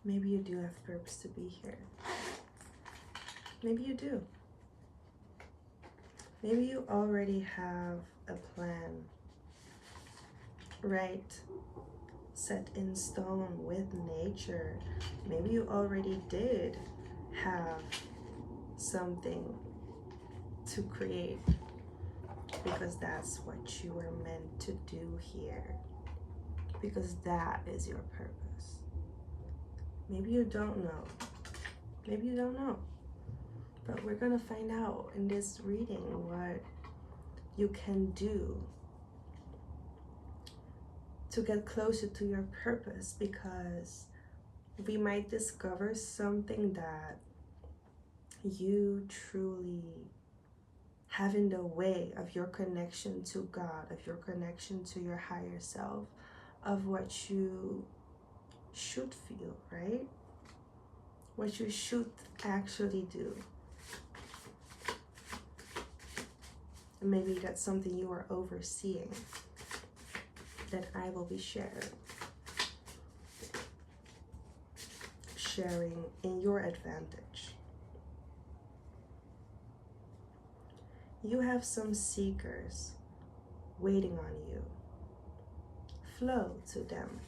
Maybe you do have purpose to be here. Maybe you do. Maybe you already have a plan, right? Set in stone with nature. Maybe you already did have something to create, because that's what you were meant to do here, because that is your purpose. Maybe you don't know. Maybe you don't know. But we're gonna find out in this reading what you can do to get closer to your purpose, because we might discover something that you truly have in the way of your connection to God, of your connection to your higher self, of what you should feel, right? What you should actually do. And maybe that's something you are overseeing that I will be sharing in your advantage. You have some seekers waiting on you. Flow to them.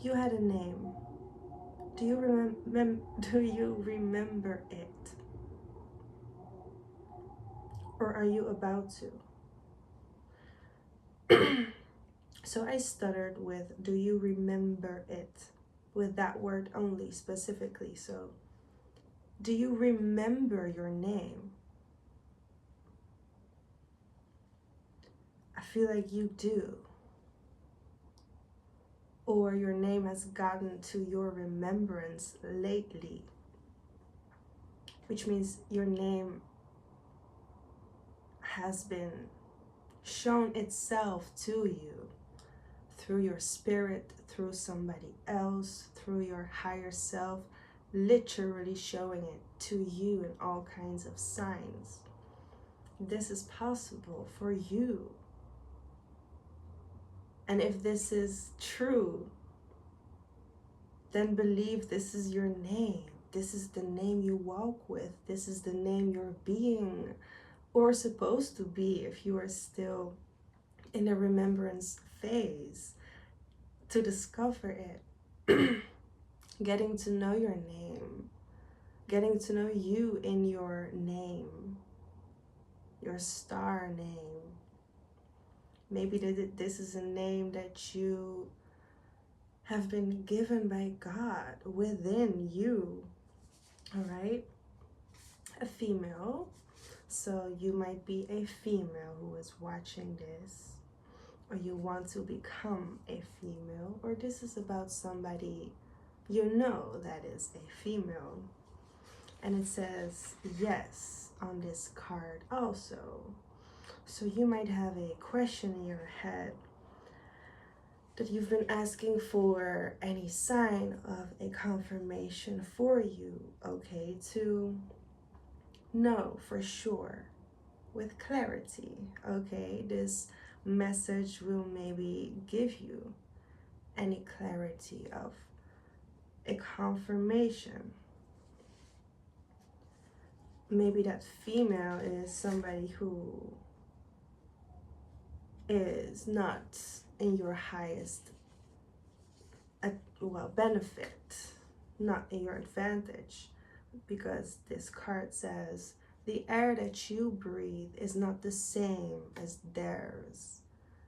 You had a name. Do you remember it? Or are you about to? So I stuttered with, do you remember it? With that word only, specifically. So, do you remember your name? I feel like you do. Or your name has gotten to your remembrance lately, which means your name has been shown itself to you through your spirit, through somebody else, through your higher self, literally showing it to you in all kinds of signs. This is possible for you. And if this is true, then believe this is your name. This is the name you walk with. This is the name you're being, or supposed to be if you are still in a remembrance phase, to discover it. Getting to know your name. Getting to know you in your name. Your star name. Maybe this is a name that you have been given by God within you. All right? A female. So you might be a female who is watching this, or you want to become a female, or this is about somebody you know that is a female. And it says yes on this card also. So you might have a question in your head that you've been asking for any sign of a confirmation for you, okay, to know for sure with clarity, okay? This message will maybe give you any clarity of a confirmation. Maybe that female is somebody who is not in your highest benefit, not in your advantage, because this card says the air that you breathe is not the same as theirs.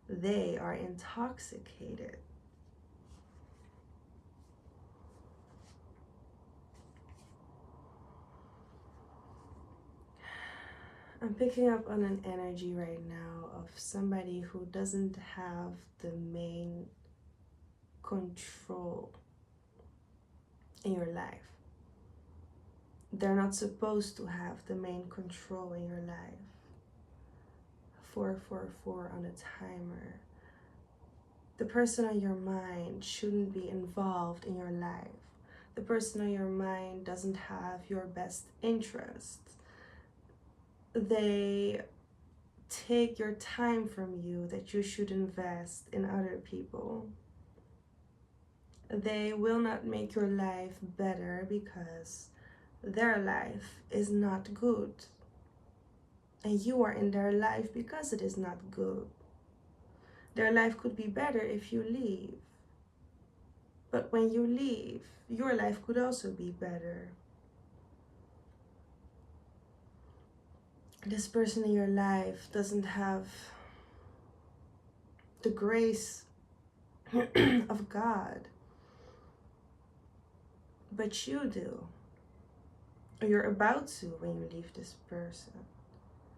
They are intoxicated. I'm picking up on an energy right now of somebody who doesn't have the main control in your life. They're not supposed to have the main control in your life. 444 on the timer. The person on your mind shouldn't be involved in your life. The person on your mind doesn't have your best interest. They take your time from you that you should invest in other people. They will not make your life better because their life is not good. And you are in their life because it is not good. Their life could be better if you leave. But when you leave, your life could also be better. This person in your life doesn't have the grace of God, but you do. Or you're about to when you leave this person.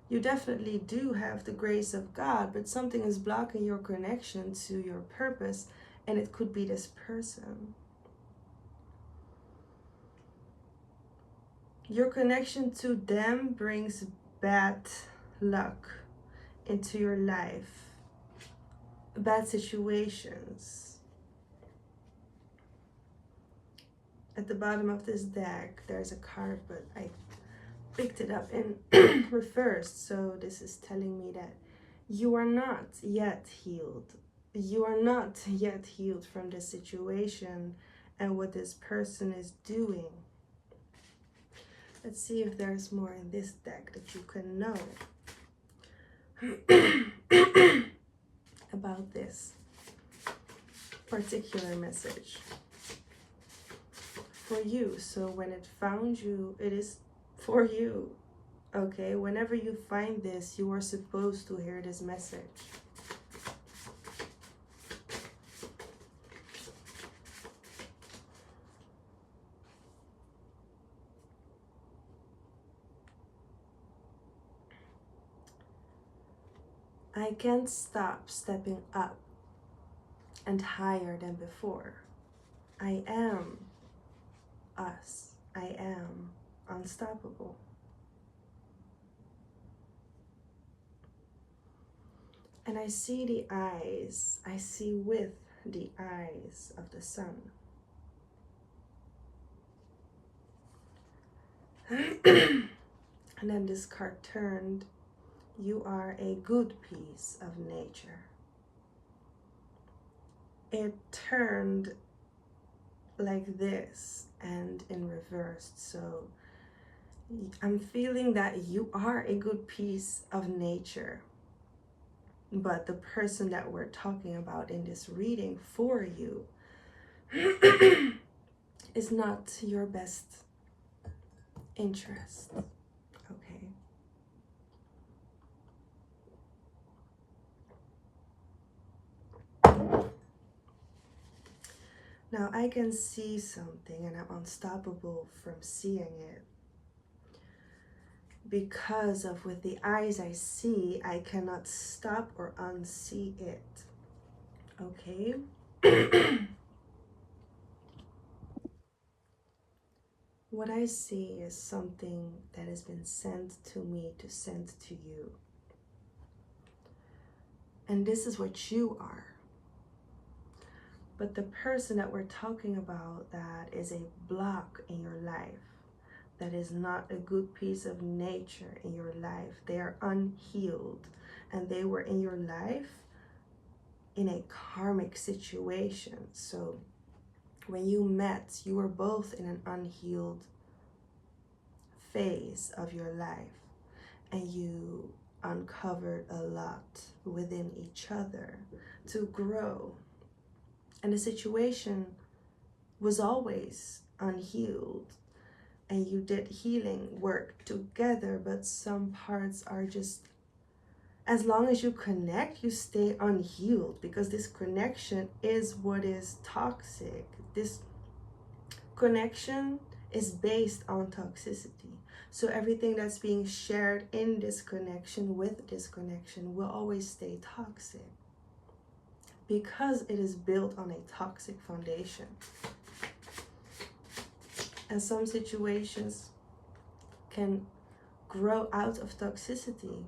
You definitely do have the grace of God, but something is blocking your connection to your purpose, and it could be this person. Your connection to them brings bad luck into your life, bad situations. At the bottom of this deck, there's a card, but I picked it up in reversed, so this is telling me that you are not yet healed. You are not yet healed from this situation and what this person is doing. Let's see if there's more in this deck that you can know about this particular message for you. So when it found you, it is for you. Okay, whenever you find this, you are supposed to hear this message. I can't stop stepping up and higher than before. I am us. I am unstoppable. And I see the eyes. I see with the eyes of the sun. And then this card turned. You are a good piece of nature. It turned like this and in reverse. So I'm feeling that you are a good piece of nature. But the person that we're talking about in this reading for you is not your best interest. Okay. Now I can see something and I'm unstoppable from seeing it. Because of with the eyes I see, I cannot stop or unsee it. Okay? What I see is something that has been sent to me to send to you. And this is what you are. But the person that we're talking about that is a block in your life, that is not a good piece of nature in your life. They are unhealed and they were in your life in a karmic situation. So when you met, you were both in an unhealed phase of your life and you uncovered a lot within each other to grow. And the situation was always unhealed. And you did healing work together, but some parts are just, as long as you connect, you stay unhealed, because this connection is what is toxic. This connection is based on toxicity. So everything that's being shared in this connection with this connection will always stay toxic, because it is built on a toxic foundation. And some situations can grow out of toxicity.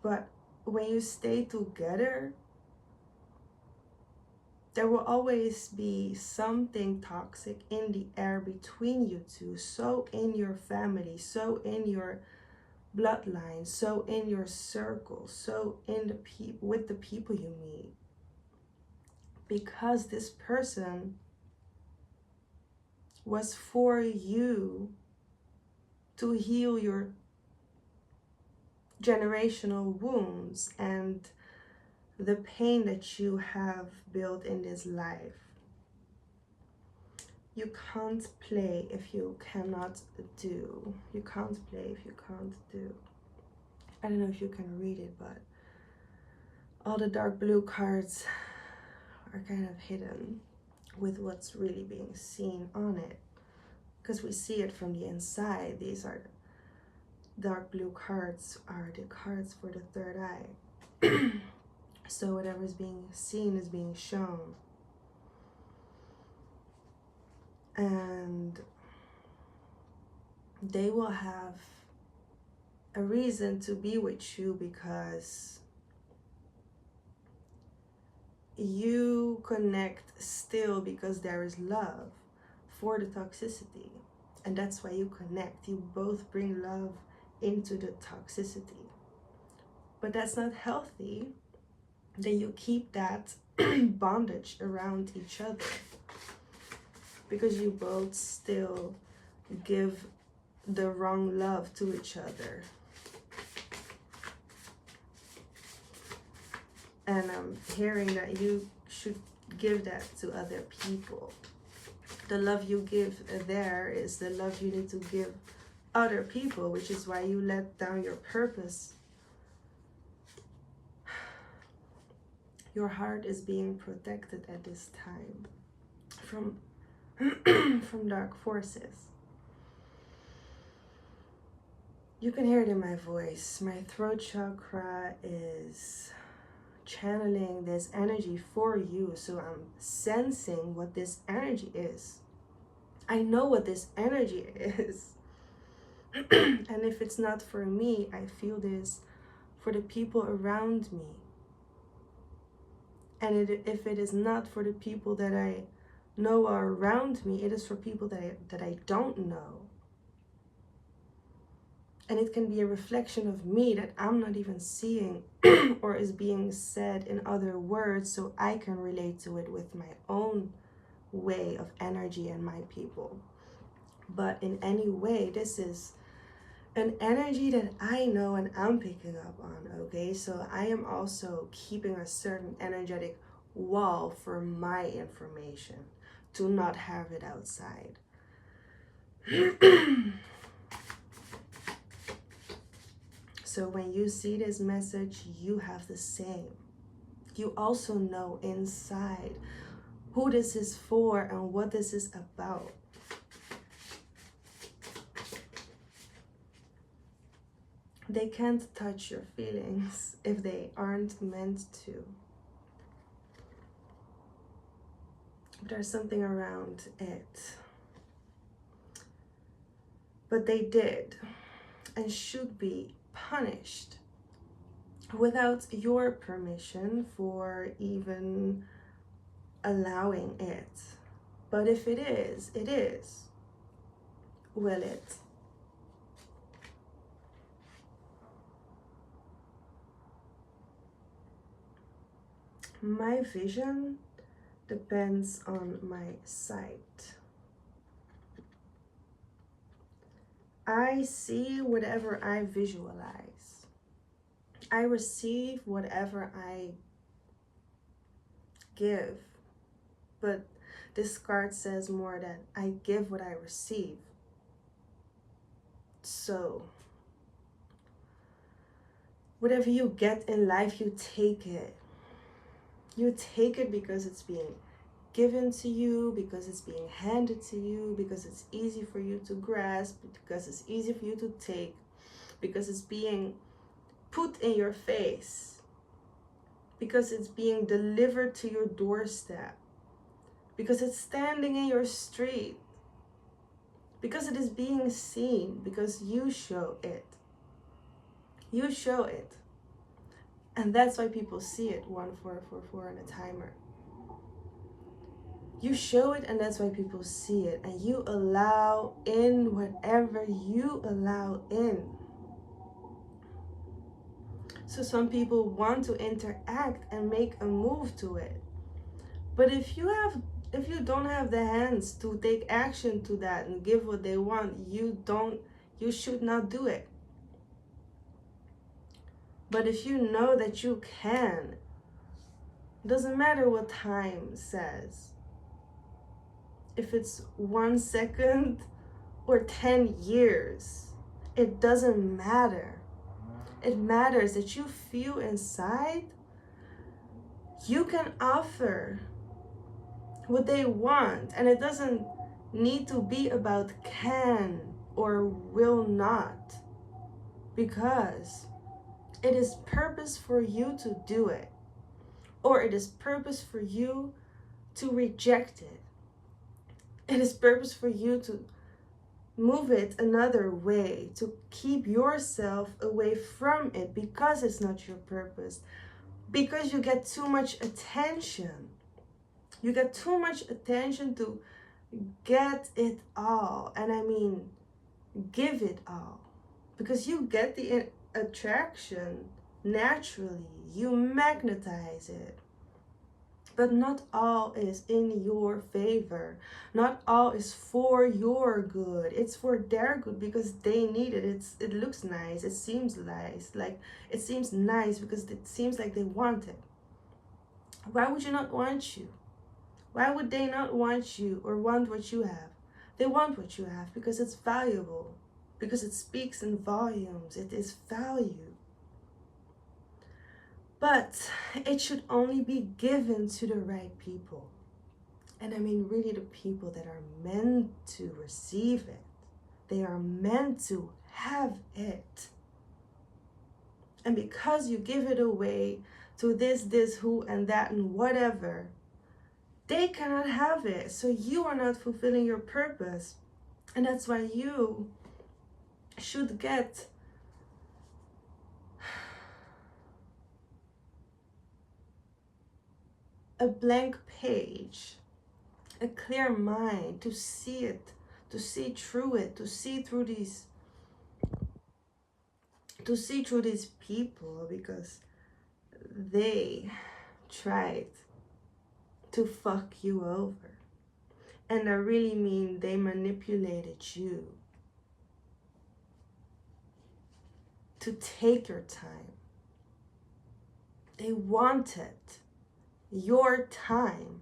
But when you stay together, there will always be something toxic in the air between you two. So in your family, so in your bloodline, so in your circle, so in the with the people you meet. Because this person was for you to heal your generational wounds and the pain that you have built in this life. You can't play if you cannot do. You can't play if you can't do. I don't know if you can read it, but all the dark blue cards are kind of hidden with what's really being seen on it, because we see it from the inside. These are dark blue cards, are the cards for the third eye. So whatever is being seen is being shown. And they will have a reason to be with you because you connect still, because there is love for the toxicity. And that's why you connect. You both bring love into the toxicity. But that's not healthy. Then you keep that bondage around each other, because you both still give the wrong love to each other. And I'm hearing that you should give that to other people. The love you give there is the love you need to give other people, which is why you let down your purpose. Your heart is being protected at this time from from dark forces. You can hear it in my voice. My throat chakra is channeling this energy for you, so I'm sensing what this energy is. I know what this energy is. And if it's not for me, I feel this for the people around me. And if it is not for the people that I know are around me, it is for people that I don't know. And it can be a reflection of me that I'm not even seeing or is being said in other words, so I can relate to it with my own way of energy and my people. But in any way, this is an energy that I know and I'm picking up on, okay? So I am also keeping a certain energetic wall for my information to not have it outside. So when you see this message, you have the same. You also know inside who this is for and what this is about. They can't touch your feelings if they aren't meant to. But there's something around it. But they did and should be punished without your permission for even allowing it. But if it is, it is. Will it? My vision depends on my sight. I see whatever I visualize. I receive whatever I give. But this card says more that I give what I receive. So, whatever you get in life, you take it. You take it because it's being given to you, because it's being handed to you, because it's easy for you to grasp, because it's easy for you to take, because it's being put in your face, because it's being delivered to your doorstep, because it's standing in your street, because it is being seen, because you show it. You show it. And that's why people see it, 1444 on a timer. You show it, and that's why people see it. And you allow in whatever you allow in. So some people want to interact and make a move to it. But if you don't have the hands to take action to that and give what they want, you should not do it. But if you know that you can, doesn't matter what time says. If it's 1 second or 10 years, it doesn't matter. It matters that you feel inside you can offer what they want, and it doesn't need to be about can or will not, because it is purpose for you to do it, or it is purpose for you to reject it. It is purpose for you to move it another way, to keep yourself away from it because it's not your purpose, because you get too much attention. You get too much attention to get it all, and I mean give it all, because you get the attraction naturally, you magnetize it. But not all is in your favor. Not all is for your good. It's for their good because they need it. It looks nice. It seems nice. Like it seems nice because it seems like they want it. Why would you not want you? Why would they not want you or want what you have? They want what you have because it's valuable. Because it speaks in volumes. It is value. But it should only be given to the right people. And I mean really the people that are meant to receive it. They are meant to have it. And because you give it away to this, who, and that, and whatever, they cannot have it. So you are not fulfilling your purpose. And that's why you should get a blank page, a clear mind to see it, to see through it, to see through these people, because they tried to fuck you over. And I really mean they manipulated you to take your time. They wanted your time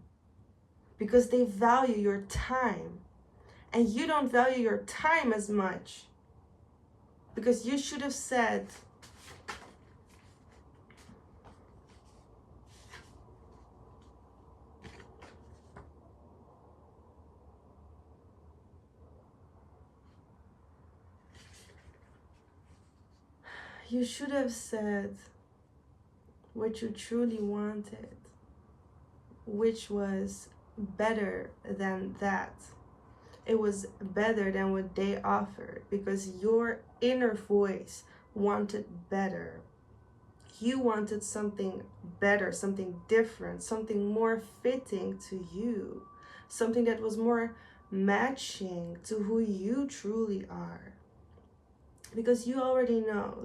because they value your time, and you don't value your time as much, because you should have said, what you truly wanted, which was better than that. It was better than what they offered, because your inner voice wanted better. You wanted something better, something different, something more fitting to you, something that was more matching to who you truly are. Because you already know,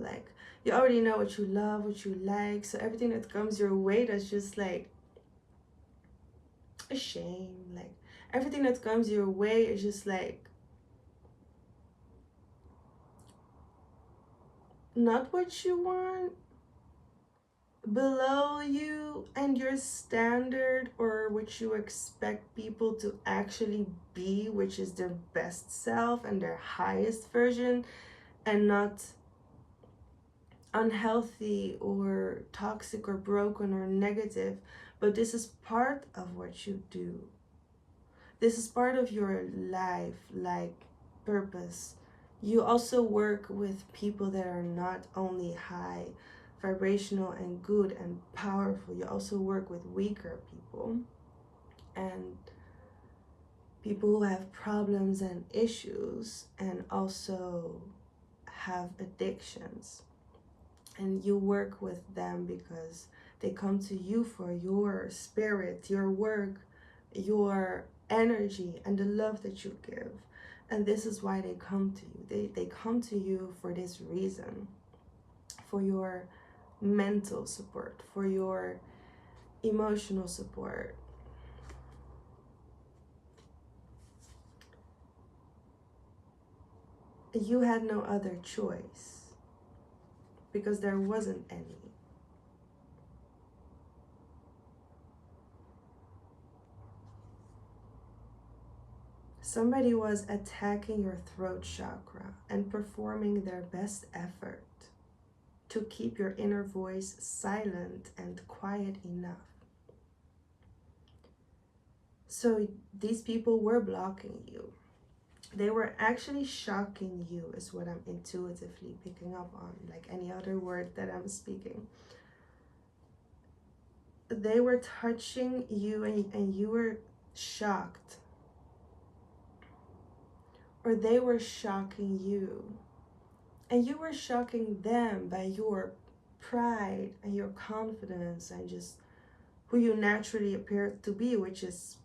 you already know what you love, what you like, so everything that comes your way that's just like a shame, like everything that comes your way is just like not what you want, below you and your standard, or what you expect people to actually be, which is their best self and their highest version, and not unhealthy or toxic or broken or negative. But this is part of what you do. This is part of your life, like purpose. You also work with people that are not only high vibrational and good and powerful. You also work with weaker people and people who have problems and issues, and also have addictions. And you work with them because they come to you for your spirit, your work, your energy, and the love that you give. And this is why they come to you. They come to you for this reason, for your mental support, for your emotional support. You had no other choice because there wasn't any. Somebody was attacking your throat chakra and performing their best effort to keep your inner voice silent and quiet enough. So these people were blocking you. They were actually shocking you, is what I'm intuitively picking up on, like any other word that I'm speaking. They were touching you and you were shocked. Or they were shocking you. And you were shocking them by your pride and your confidence and just who you naturally appear to be, which is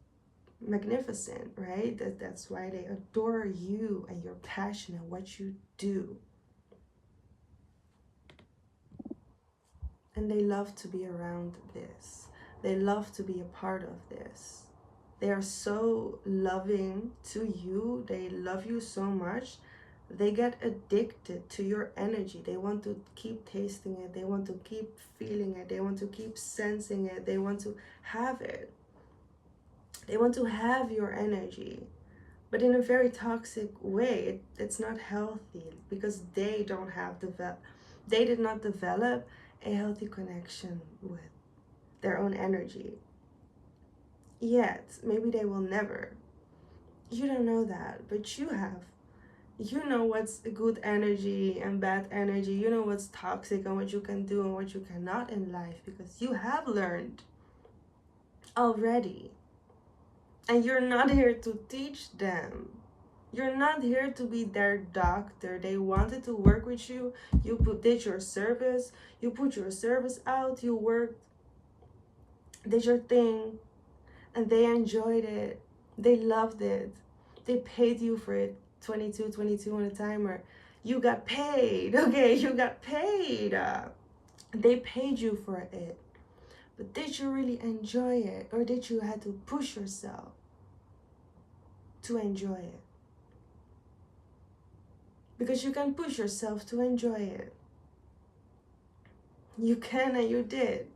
magnificent, right? That's why they adore you and your passion and what you do. And they love to be around this. They love to be a part of this. They are so loving to you. They love you so much. They get addicted to your energy. They want to keep tasting it. They want to keep feeling it. They want to keep sensing it. They want to have it. They want to have your energy, but in a very toxic way. It's not healthy because they don't have they did not develop a healthy connection with their own energy yet. Maybe they will never. You don't know that, but you have. You know what's good energy and bad energy. You know what's toxic and what you can do and what you cannot in life because you have learned already. And you're not here to teach them. You're not here to be their doctor. They wanted to work with you. You did your service. You put your service out. You worked, did your thing, and they enjoyed it. They loved it. They paid you for it. 22 on a timer. You got paid. Okay, you got paid. They paid you for it. But did you really enjoy it? Or did you have to push yourself to enjoy it? Because you can push yourself to enjoy it. You can and you did.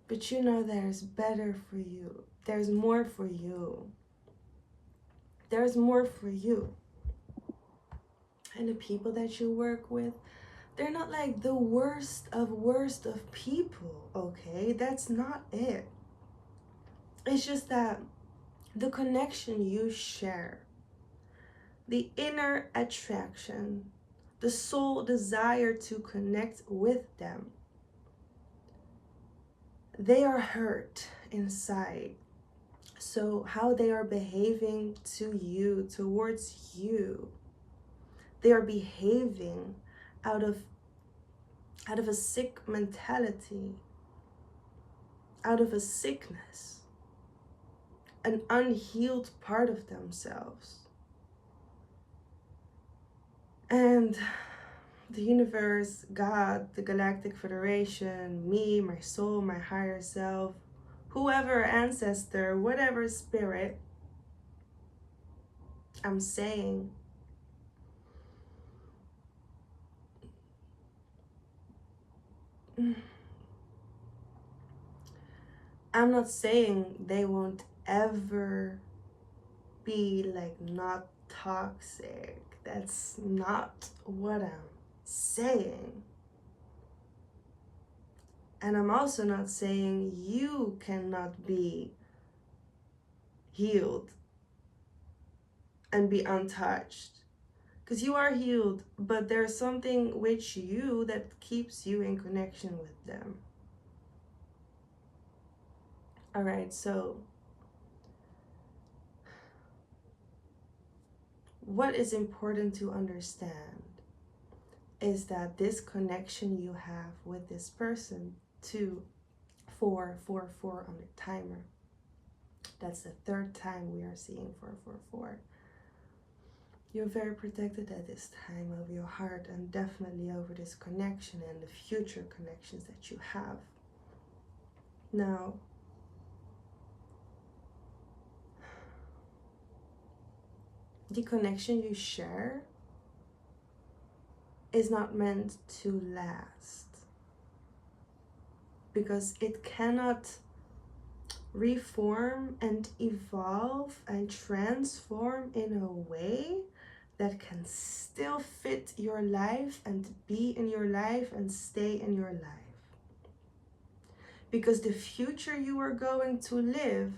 But you know there's better for you. There's more for you. There's more for you. And the people that you work with, they're not like the worst of people, okay? That's not it. It's just that the connection you share, the inner attraction, the soul desire to connect with them, they are hurt inside. So how they are behaving to you, towards you, they are behaving out of a sick mentality, out of a sickness, an unhealed part of themselves. And the universe, God, the Galactic Federation, me, my soul, my higher self, whoever ancestor, whatever spirit, I'm saying, I'm not saying they won't ever be like not toxic. That's not what I'm saying. And I'm also not saying you cannot be healed and be untouched. Because you are healed, but there's something with you that keeps you in connection with them. All right, so what is important to understand is that this connection you have with this person, 444 on the timer, that's the third time we are seeing 444. You're very protected at this time of your heart, and definitely over this connection and the future connections that you have. Now, the connection you share is not meant to last, because it cannot reform and evolve and transform in a way that can still fit your life and be in your life and stay in your life. Because the future you are going to live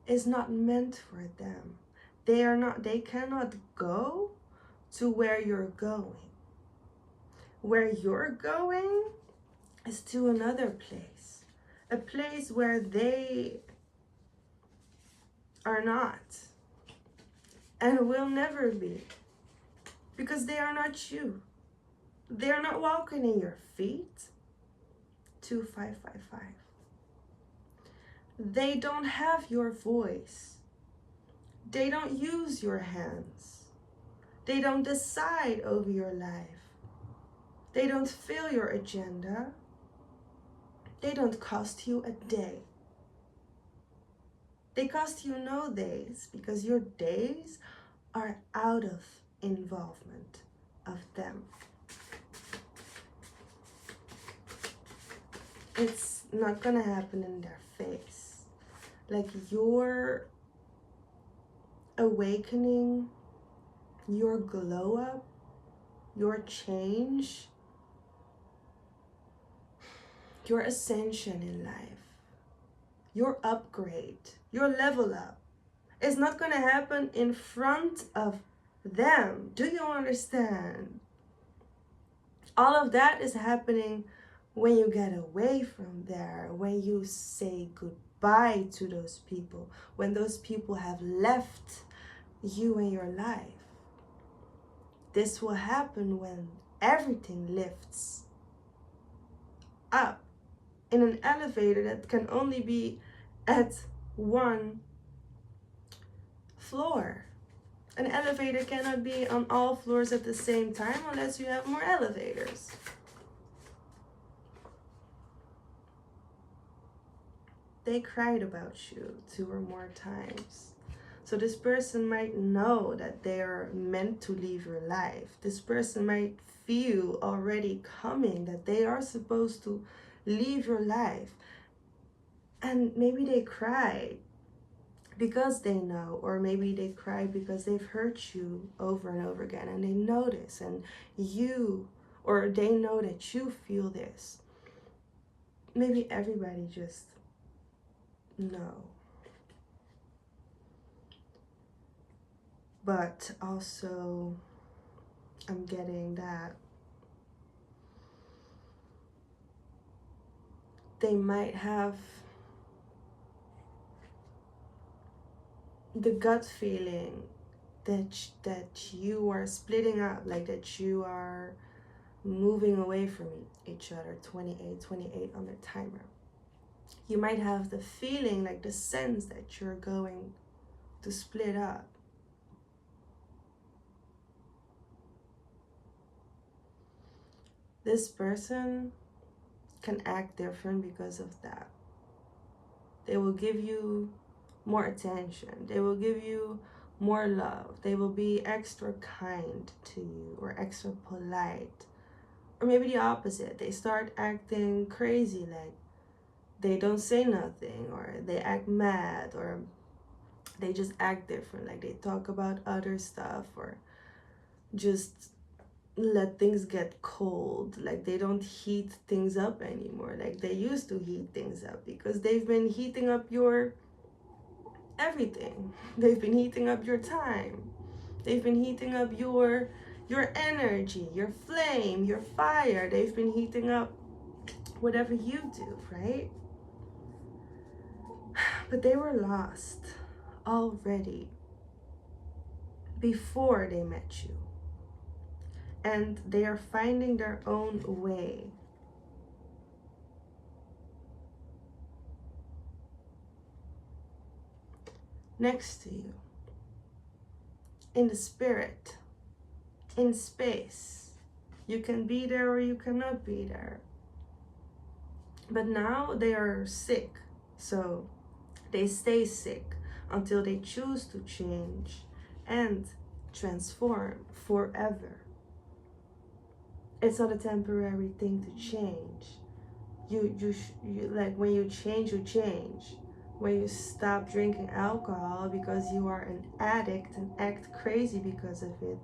is not meant for them. They cannot go to where you're going. Where you're going is to another place. A place where they are not and will never be, because they are not you. They are not walking in your feet. 2555. They don't have your voice. They don't use your hands. They don't decide over your life. They don't fill your agenda. They don't cost you a day. They cost you no days, because your days are out of involvement of them. It's not gonna happen in their face. Like your awakening, your glow up, your change, your ascension in life, your upgrade, your level up is not gonna happen in front of them. Do you understand? All of that is happening when you get away from there, when you say goodbye to those people, when those people have left you in your life. This will happen when everything lifts up in an elevator that can only be at one floor. An elevator cannot be on all floors at the same time unless you have more elevators. They cried about you 2 or more times. So this person might know that they are meant to leave your life. This person might feel already coming that they are supposed to leave your life. And maybe they cried because they know, or maybe they cry because they've hurt you over and over again, and they know this, and you, or they know that you feel this. Maybe everybody just know. But also, I'm getting that they might have the gut feeling that you are splitting up, like that you are moving away from each other. 28 on the timer. You might have the feeling, like the sense that you're going to split up. This person can act different because of that. They will give you more attention. They will give you more love. They will be extra kind to you, or extra polite. Or maybe the opposite. They start acting crazy, like they don't say nothing, or they act mad, or they just act different, like they talk about other stuff, or just let things get cold, like they don't heat things up anymore like they used to heat things up, because they've been heating up your everything. They've been heating up your time. They've been heating up your energy, your flame, your fire. They've been heating up whatever you do, right? But they were lost already before they met you. And they are finding their own way. Next to you in the spirit, in space. You can be there or you cannot be there. But now they are sick, so they stay sick until they choose to change and transform forever. It's not a temporary thing to change. You like, when you change, you change. When you stop drinking alcohol because you are an addict and act crazy because of it,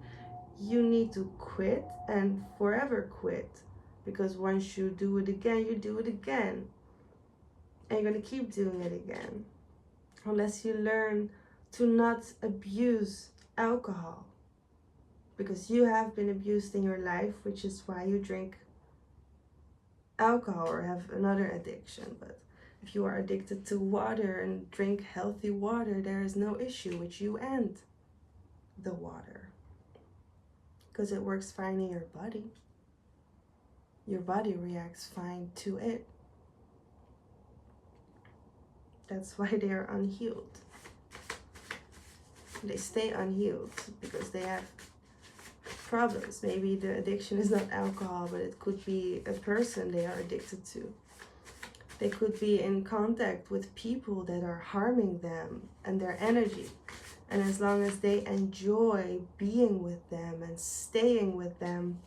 you need to quit and forever quit. Because once you do it again, you do it again. And you're going to keep doing it again. Unless you learn to not abuse alcohol. Because you have been abused in your life, which is why you drink alcohol or have another addiction. But if you are addicted to water and drink healthy water, there is no issue with you and the water. Because it works fine in your body. Your body reacts fine to it. That's why they are unhealed. They stay unhealed because they have problems. Maybe the addiction is not alcohol, but it could be a person they are addicted to. They could be in contact with people that are harming them and their energy. And as long as they enjoy being with them and staying with them,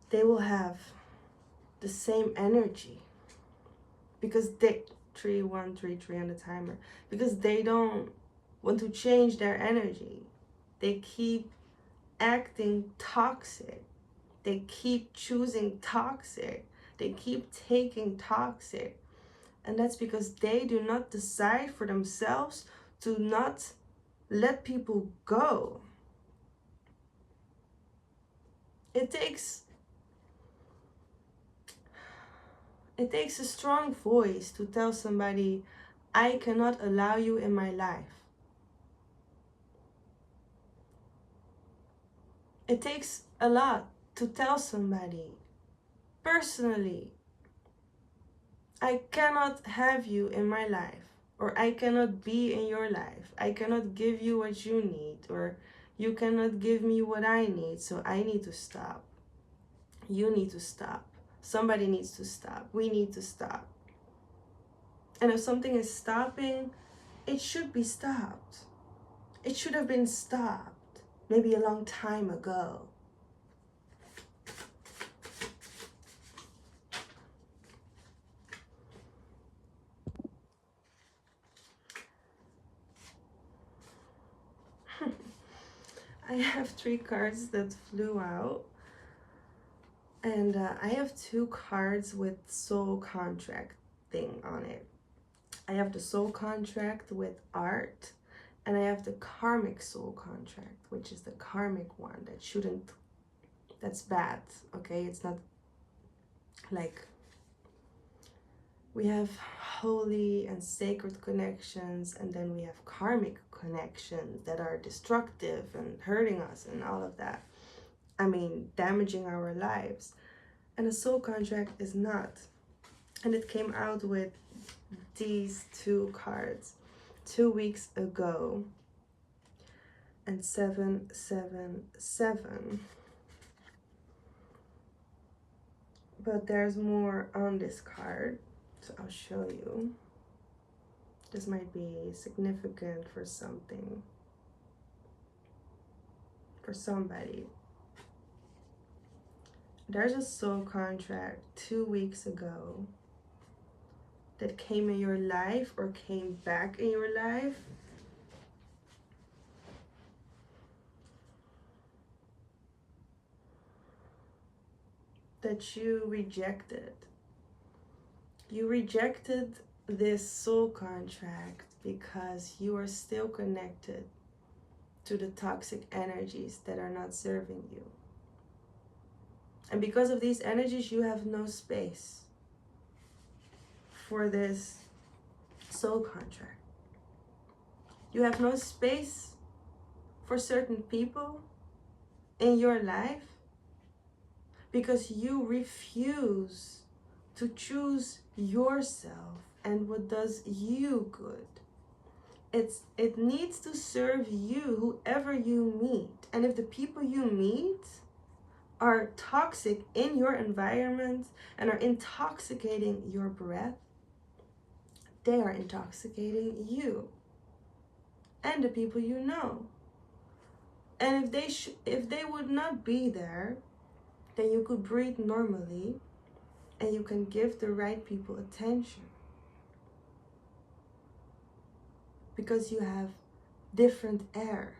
they will have the same energy. Because they, 3133 on the timer, because they don't want to change their energy. They keep acting toxic. They keep choosing toxic. They keep taking toxic. And that's because they do not decide for themselves to not let people go. It takes a strong voice to tell somebody, I cannot allow you in my life. It takes a lot to tell somebody, personally, I cannot have you in my life, or I cannot be in your life. I cannot give you what you need, or you cannot give me what I need, so I need to stop. You need to stop. Somebody needs to stop. We need to stop. And if something is stopping, it should be stopped. It should have been stopped maybe a long time ago. I have 3 cards that flew out. And I have 2 cards with soul contract thing on it. I have the soul contract with art, and I have the karmic soul contract, which is the karmic one that shouldn't, that's bad, okay? It's not like, we have holy and sacred connections, and then we have karmic connections that are destructive and hurting us and all of that. I mean, damaging our lives. And a soul contract is not. And it came out with these 2 cards 2 weeks ago. And 777. But there's more on this card, so I'll show you. This might be significant for something, for somebody. There's a soul contract 2 weeks ago that came in your life or came back in your life. That you rejected. You rejected this soul contract because you are still connected to the toxic energies that are not serving you. And because of these energies, you have no space for this soul contract. You have no space for certain people in your life because you refuse to choose yourself and what does you good. it needs to serve you, whoever you meet. And if the people you meet are toxic in your environment and are intoxicating your breath, they are intoxicating you and the people you know. And if they would not be there, then you could breathe normally and you can give the right people attention. Because you have different air.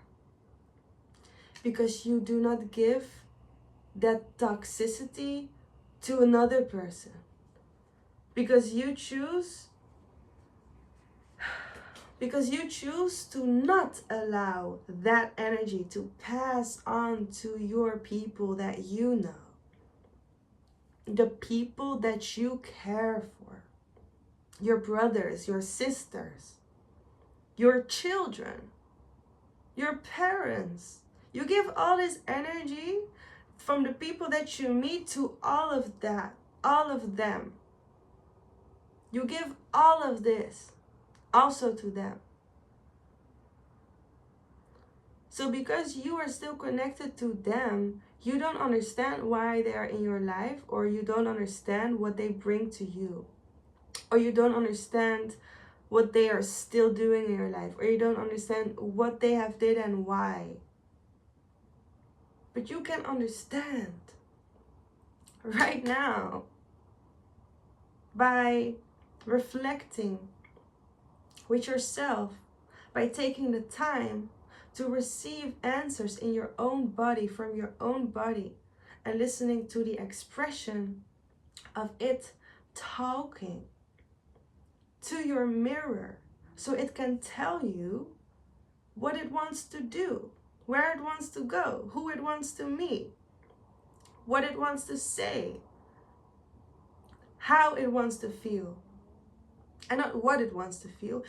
Because you do not give that toxicity to another person. Because you choose to not allow that energy to pass on to your people that you know. The people that you care for. Your brothers, your sisters, your children, your parents. You give all this energy from the people that you meet to all of that, all of them. You give all of this also to them. So because you are still connected to them, you don't understand why they are in your life, or you don't understand what they bring to you, or you don't understand what they are still doing in your life, or you don't understand what they have did and why. But you can understand right now by reflecting with yourself, by taking the time to receive answers in your own body, from your own body, and listening to the expression of it talking to your mirror, so it can tell you what it wants to do, where it wants to go, who it wants to meet, what it wants to say, how it wants to feel, and not what it wants to feel.